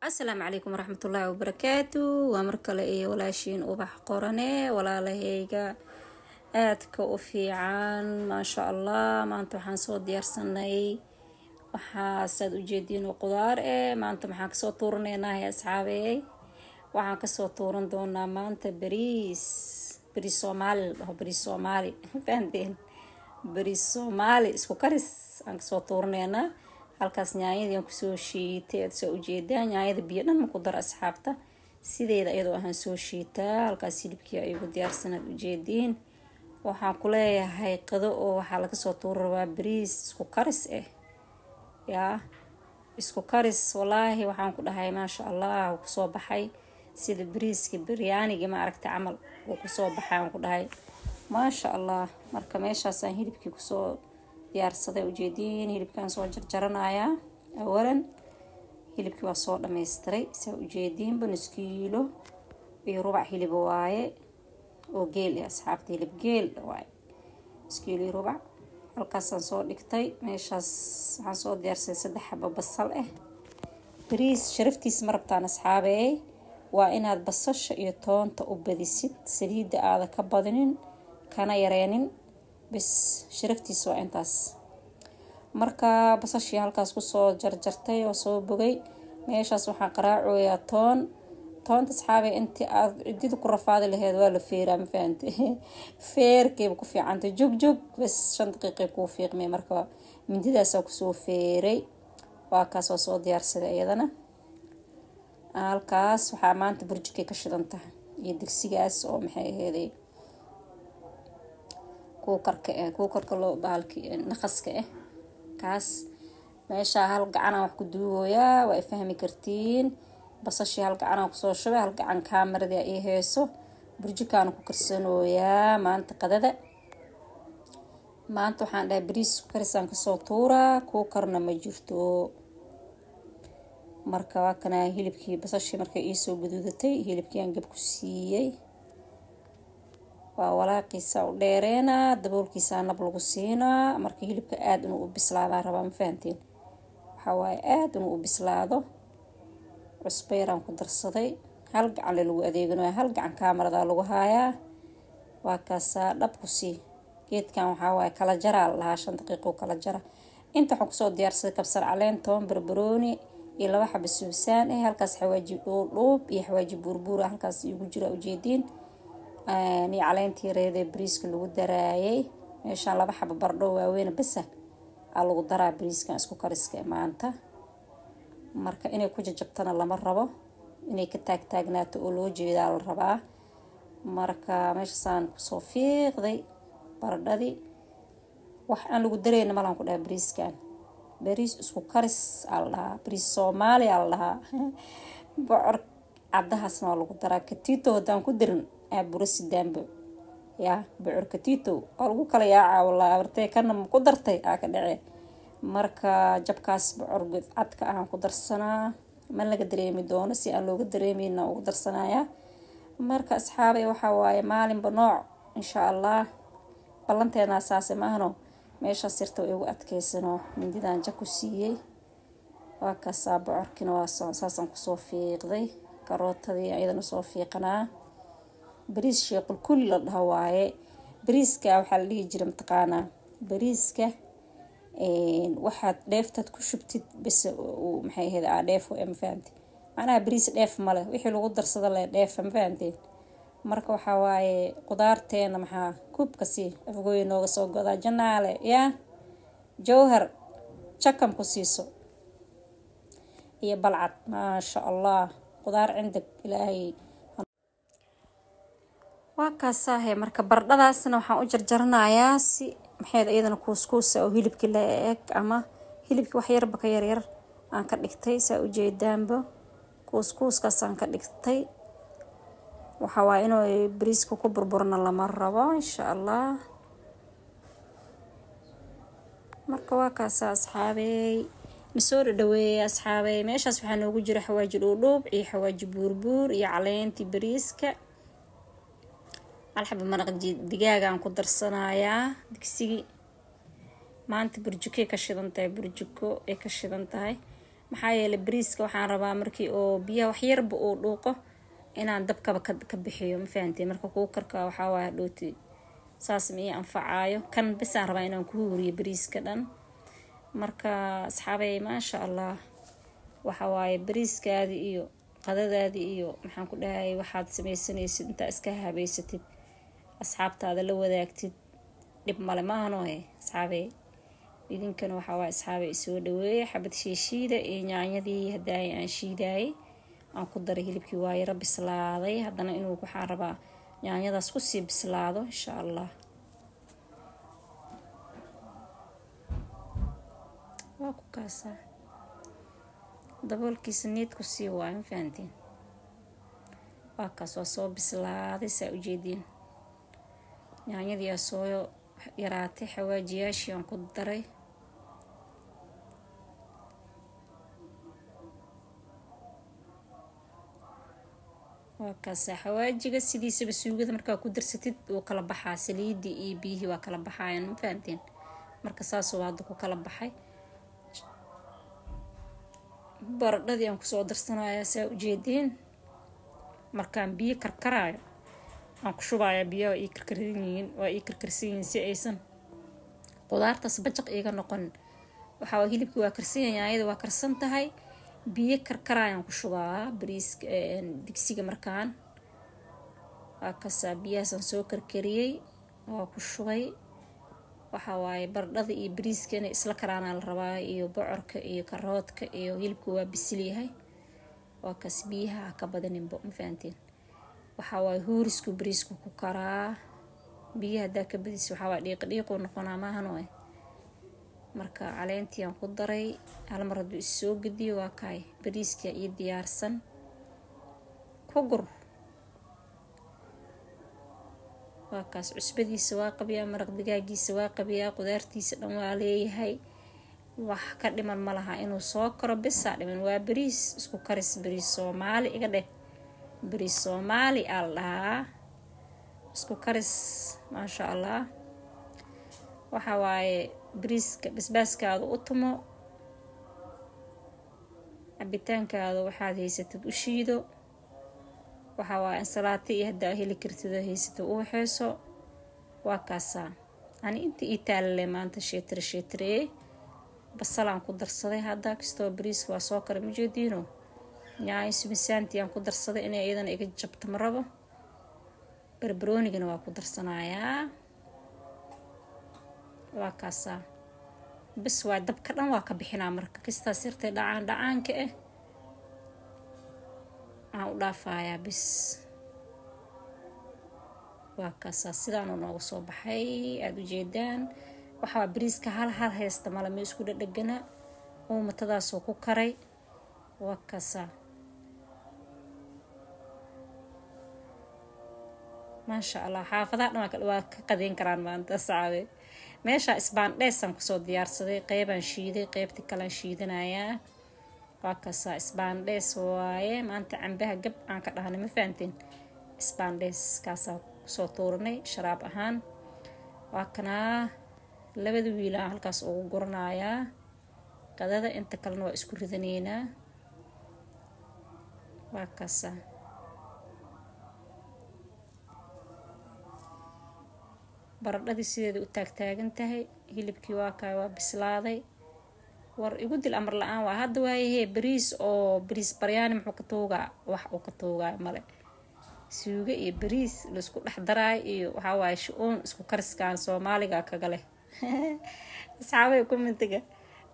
السلام عليكم ورحمة الله وبركاته. ومركلة إيه ولاشين وبح قرنة ولا لهيجا آدك وفيعان ما شاء الله. ما أنتم حنصوت ديارسناي وحاسد وجدين وقدار ما أنتم حنكسو طورنينا يا أصحابي. وحنكسو طورن دونا ما أنت بريس صومالي هو بريس صومالي فهمتين بريس صومالي اسكو كارس أنكسو طورنينا halkaas nyaayadii aan kusoo shiitay aad soo ujeedaa nyaayada biyo dhan ma ku dar asxaabta sideeda iyadoo ahaan soo shiitaa halkaas hilibkii ay ugu diyaarsanaad ujeediin waxaan ku leeyahay qado oo waxaa laga soo tuuraa bariis isku karis yaa isku karis wallaahi waxaan ku dhahay maasha Allah ku soo baxay sida bariiska biryaaniga ma aragtay camal oo ku soo baxay aan ku dhahay maasha Allah marka meeshaas aan hilibkii ku soo diyaarsaday ujeediin hilibkan soo jarjaranaya awalan hilibkii waa soo dhameystiray soo ujeediin nus kiilo iyo rubac hilib waaye oo geel ah asxaabta hilib geel waaye nus kiilo iyo rubac halkaas aan soo dhigtay meeshaas waxaan soo diyaarsaday 3 xabo basal bariis sharaftiis marabtaan asxaabey waa inaad basasha iyo toonta u badisid saliida aad ka badinin kana yareenin بس شرفتي سو انتاس marka basashii halkaas ku soo jarjartay oo soo bogay meeshaas waxaan qaraacoyaa toonta asxaabay intii aad cidida ku rafaadi lahayd waa la feeraa ma fahanti feerkeeba ku fiicanta jug bas 5 daqiiqo ku fiiqmay marka mindidaas ku soo feeray waa kaas soo diyaarsaday iyadana halkaas waxa maanta burjukay ka shidantahay iyo digsigaas oo maxay aheeday kuukarka loo baalki naqaska kaas meesha hal gacan wax ku duugoyaa way fahmi kartiin basashii hal gacan ku soo shubay hal gacan kaamirada ay heeso burjikaan ku karsanooyaa maanta qadada maanta waxaan dhahay bariis karisan ka soo tuuraa kuukarna ma jirto marka waa kana hilibkii basashii markay ii soo guduudatay hilibkii aan gab ku siiyay waa walaaqisa u dheereena daboolkiisa nab lagu siinaa marka hilibka aad inuu u bislaado rabaa ma fahanteen waxa way aad inuu u bislaado cusbeeran ku darsaday hal gacan lagu adeeganayo hal gacan kaamirada lagu haayaa waa kaasa dhab ku sii geedkan waxa way kala jaraa laha 5 daqiiqo kala jara inta waxaan ku soo diyaarsaday kabsar caleen toon barbarooni iyo 2 xabo suusaan halkaas xawaaji dhuub iyo xawaaji buurbuur halkaas igu jira ujeedin ni caleentii reeday bariiska lagu daraayay meesha 2 xabo bardho waaweyn bas lagu daraa bariiska isku kariska maanta marka inay ku jajabtana lama rabo inay ka taagnaato oo loo jeedaa la rabaa marka meeshaan ku soo fiiqday bardhadii wax aan lagu dareeyna malan ku dhahay bariiskan bariis isku karis allah bariis Soomaali allah bocor cadaasna lagu daraa katito hadaan ku dirin burasi dambe ya bocor katito lagu kala yaaca wallahi abartay kana ku dartay ka dhacay marka jabkaas bocor cadka aan ku darsanaa ma laga dareemi doono si aan looga dareemayna ugu darsanaya marka asxaabay waxa waaye maalinba nooc insha Allah ballanteena asaasi maahno meesha sirta ugu adkeysano mindidan jaku siiyay waa ka bocorkina waa saasan ku soo fiiqday karootadii ayadana soo fiiqanaa bariis sheequl kulli la dhawaaye bariiska waxa la dhigi jiray mataqaana bariiska waxaad dheeftad ku shubtid bas maxay ahayd dheef oo fahanti macnaha bariis dheef male wixii lagu darsado la dheef ma fahanti marka waxa waaye qudaarteena maxaa kubka si afgooy nooga soo goda janaale ya jawhar chakam ku siiso iyo balcad ma sha Allah qudaar cindak ilaahay waa kaasahay marka bardhadaasna waxaan u jarjaranayaa si maxay iyadana kuuskuus oo hilibkii la eeg ama hilibkii wax yarba ka yar aan ka dhigtay saa u jeedaanba kuuskuuskaas aan ka dhigtay waxa waa inuu bariiska ku burburna lama rabo insha Allah marka waa kaasa asxaabey masoo dhaweeyay asxaabey meeshaas waxa noogu jira xawaaji dhuub iyo xawaaji buurbuur iyo caleentii bariiska alxab maraq digaaga aan ku darsanayaa digsiga maanta burjuko ka shidan tahay maxaa yeelay bariiska waxaan rabaa markii oo biyaha wax yarba uu dhuuqo inaan dabkaba ka bixiyo ma fahanteen marka kuukarka waxaa waaye dhooti saas ma ii anfacaayo kan bisaan rabaa inaan ku huriyo bariiska dhan marka asxaabay maasha allah waxa waaye bariiskaadi iyo qadadaadi iyo maxaan ku dhahay waxaad samaysanaysid intaa iska habeysatid asxaabtaada la wadaagtid dhib male maahano asxaabay idinkana waxa waaye asxaabay soo dhaweeyay xabad shiishiida iyo yaanyadii haday aan shiidaay aan ku daray hilibkii waa yara bislaaday haddana inuu waxaan rabaa yaanyadaas ku sii bislaado insha allah waa ku kaasa daboolkiisa need ku sii waayo ma fahanteen waa kaas waa soo bislaaday saa ujeediin yaanyadii aa soo yaraatay xawaajiyaashii aan ku daray waa kaasa xawaajiga sidiisaba suugada markaa ku darsatid wuu kala baxaa saliidii iyo biyihii waa kala baxayaan ma fahanteen marka saasoo hadda ku kala baxay baradhadii aan kusoo darsanayaa saa ujeediin markaan biyo karkaraayo aan ku shubayaa biyaha waa ii karkarsan yihiin si aysan qudaartaas bajaq iiga noqon waxaa hilibkii waa karsan yahay yaanyada waa karsan tahay biyo karkarayaan ku shubaa bariiska digsiga markaan waa kasaa biyahaasaan soo karkariyey waa ku shubay waxa waaye baradhada iyo bariiska inay isla karaanaa la rabaa iyo bocorka iyo karoodka iyo hilibka waa bisil yahay waa kaas biyaha ka badaninbo ma fahanteen waxaa waaye huurisku bariisku ku karaa biyaha hadaa ka badis waxaa waaye dhiiqu noqonaa maahano marka caleentii aan ku daray hal mar hadduu is soo gediyo waa kaay bariiska iyo diyaarsan ku gur waa kaas cusbadiisa waa qabiyaa maraq digaagiisa waa qabiyaa qudaartiisa dhan waa leeyahay wax ka dhiman ma laha inuu soo karo bisaa dhiman waa bariis isku karis bariis soomaali iga dheh bariis soomaali aa la dhahaa isku karis maasha allah waxa waaye bariiska basbaaskaada u tumo cabitaankaada waxaad haysatid u shiido waxaa waaye ansalaati iyo haddaa heli kartid oo haysatid u waxeyso waa kaasaa ani inta ii taalale maanta sheetire basalaan ku darsaday hadda kastoo bariiska waa soo kara majeediino yaanyo subisaantii aan ku darsaday inay iyadana iga jabto ma rabo barbaroonigana waa ku darsanayaa waa kaasaa bas waa dabka dhan waa ka bixinaa marka kastaas yartay dhacaanka aan u dhaafayaa bis waa kaasaa sidaanu noogu soo baxay aada ujeedaan waxaa bariiska hal haysta malame isku dhadhegana umatadaasoo ku karay waa kaasaa maasha allah xaafadaha dhan waa ka qadeyn karaan maanta saabe meesha isbaandheesaan kusoo diyaarsaday qeybaan shiiday qeybtii kalaan shiidanayaa waa kaasaa isbaandhees waaye maanta cambaha gab aan ka dhahnay ma fahanteen isbaandhees kaasaa kusoo tuuranay sharaab ahaan waa kanaa labada wiilaan halkaas ugu guranayaa qadada inta kalena waa isku ridanaynaa waa kaasaa baradhadii sideeda u taagtaagan tahay hilibkii waa kaay waa bislaaday war igu dil amar la-aan waa hadda waayahee bariis oo bariis baryaani muxuu ka tuugaa wax uu ka tuugaa male suuga iyo bariis laisku dhex daraayo iyo waxaa waaye shu-uun isku kariskaan soomaaliga kaga leh asxaabay commentiga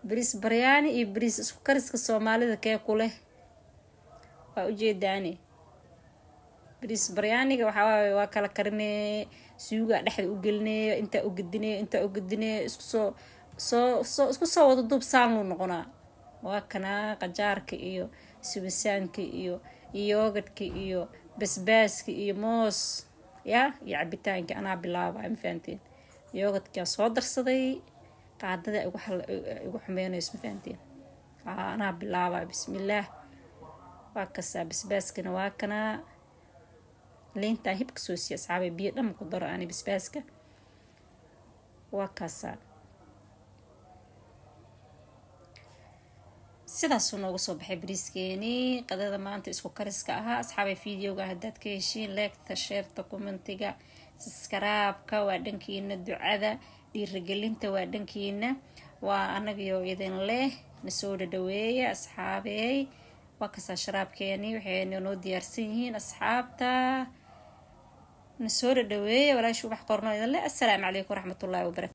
bariis baryaani iyo bariis isku kariska soomaalida kee ku leh waa ujeedaani bariis baryaaniga waxaa waaye waa kala karinee suuga dhexda u gelinee intaa u gedinee isku soo wada duubsaan luu noqonaa waa kanaa qajaarka iyo subisaanka iyo yoogadhka iyo basbaaska iyo moos ya iyo cabitaanka anaa bilaaba ma fahanteen yoogadkaan soo darsaday qaadada igu xumeynayso ma fahanteen anaa bilaaba bismillaah waa kasaa basbaaskana waa kanaa liintaan hibka soo siiya asxaabay biyo dhan ku daro ani basbaaska waa kaasaa sidaasuu noogu soo baxay bariiskeeni qadada maanta isku kariska ahaa. asxaabay fiideoga haddaad ka heshiin leegta, sheerta, commentiga, subscribe-ka waa dhankiina, ducada dhiirigelinta waa dhankiina. waa anagayo idin leh na soo dhaweeya asxaabey. waa kasaa sharaabkeeni waxayna noo diyaarsan yihiin asxaabta. na soo dhaweeya walaashu wax qorno idin leh. assalaamu calaykum waraxmatullaahi wabarakaatu.